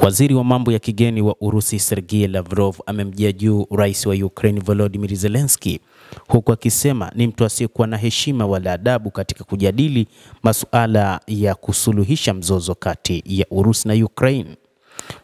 Waziri wa mambo ya kigeni wa Urusi Sergei Lavrov amemjia juu rais wa Ukraine Volodymyr Zelensky, huku akisema ni mtu asiyekuwa na heshima wala adabu katika kujadili masuala ya kusuluhisha mzozo kati ya Urusi na Ukraine.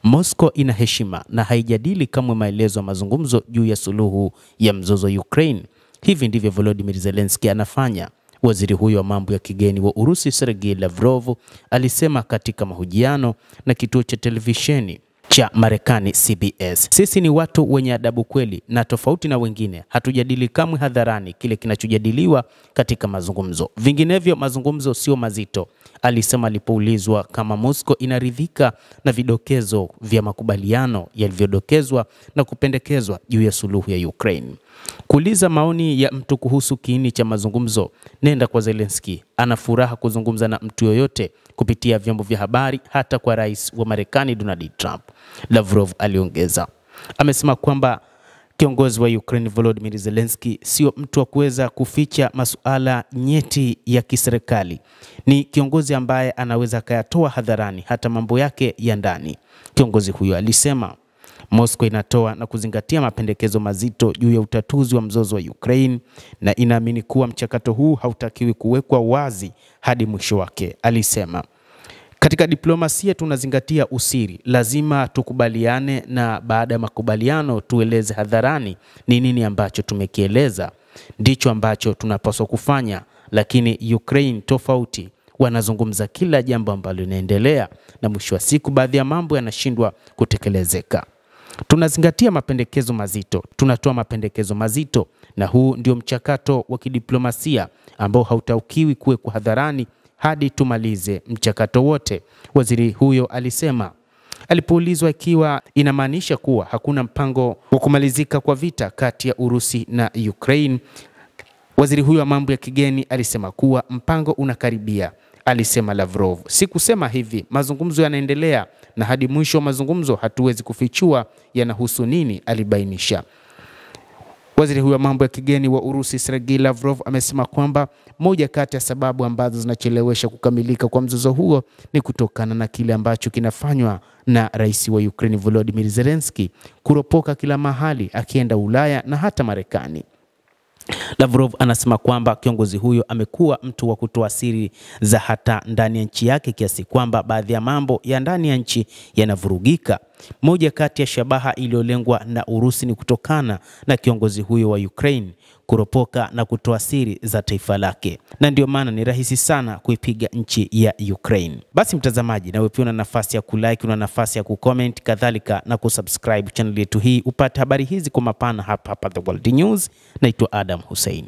Moscow ina heshima na haijadili kamwe maelezo ya mazungumzo juu ya suluhu ya mzozo Ukraine. Hivi ndivyo Volodymyr Zelensky anafanya. Waziri huyo wa mambo ya kigeni wa Urusi Sergei Lavrov alisema katika mahojiano na kituo cha televisheni cha Marekani CBS. Sisi ni watu wenye adabu kweli, na tofauti na wengine hatujadili kamwe hadharani kile kinachojadiliwa katika mazungumzo. Vinginevyo mazungumzo sio mazito, alisema alipoulizwa kama Moscow inaridhika na vidokezo vya makubaliano yalivyodokezwa na kupendekezwa juu ya suluhu ya Ukraine. Kuuliza maoni ya mtu kuhusu kiini cha mazungumzo, nenda kwa Zelensky. Ana furaha kuzungumza na mtu yoyote kupitia vyombo vya habari, hata kwa rais wa Marekani Donald Trump, Lavrov aliongeza. Amesema kwamba kiongozi wa Ukraine Volodymyr Zelensky sio mtu wa kuweza kuficha masuala nyeti ya kiserikali. Ni kiongozi ambaye anaweza kuyatoa hadharani hata mambo yake ya ndani. Kiongozi huyo alisema Moscow inatoa na kuzingatia mapendekezo mazito juu ya utatuzi wa mzozo wa Ukraine na inaamini kuwa mchakato huu hautakiwi kuwekwa wazi hadi mwisho wake. Alisema, katika diplomasia tunazingatia usiri, lazima tukubaliane na baada ya makubaliano tueleze hadharani ni nini ambacho tumekieleza. Ndicho ambacho tunapaswa kufanya, lakini Ukraine tofauti. Wanazungumza kila jambo ambalo linaendelea na mwisho wa siku baadhi ya mambo yanashindwa kutekelezeka. Tunazingatia mapendekezo mazito, tunatoa mapendekezo mazito, na huu ndio mchakato wa kidiplomasia ambao hautakiwi kuwekwa hadharani hadi tumalize mchakato wote, waziri huyo alisema. Alipoulizwa ikiwa inamaanisha kuwa hakuna mpango wa kumalizika kwa vita kati ya Urusi na Ukraine, waziri huyo wa mambo ya kigeni alisema kuwa mpango unakaribia. Alisema Lavrov, sikusema hivi, mazungumzo yanaendelea na hadi mwisho wa mazungumzo hatuwezi kufichua yanahusu nini, alibainisha. Waziri huyo wa mambo ya kigeni wa Urusi Sergei Lavrov amesema kwamba moja kati ya sababu ambazo zinachelewesha kukamilika kwa mzozo huo ni kutokana na kile ambacho kinafanywa na rais wa Ukraine Volodymyr Zelensky, kuropoka kila mahali akienda Ulaya na hata Marekani. Lavrov anasema kwamba kiongozi huyo amekuwa mtu wa kutoa siri za hata ndani ya nchi yake kiasi kwamba baadhi ya mambo ya ndani ya nchi yanavurugika. Moja kati ya shabaha iliyolengwa na Urusi ni kutokana na kiongozi huyo wa Ukraine kuropoka na kutoa siri za taifa lake, na ndio maana ni rahisi sana kuipiga nchi ya Ukraine. Basi mtazamaji, na wewe pia una nafasi ya kulike, una nafasi ya kucomment, kadhalika na kusubscribe channel yetu hii upate habari hizi kwa mapana hapa The World News. Naitwa Adam Hussein.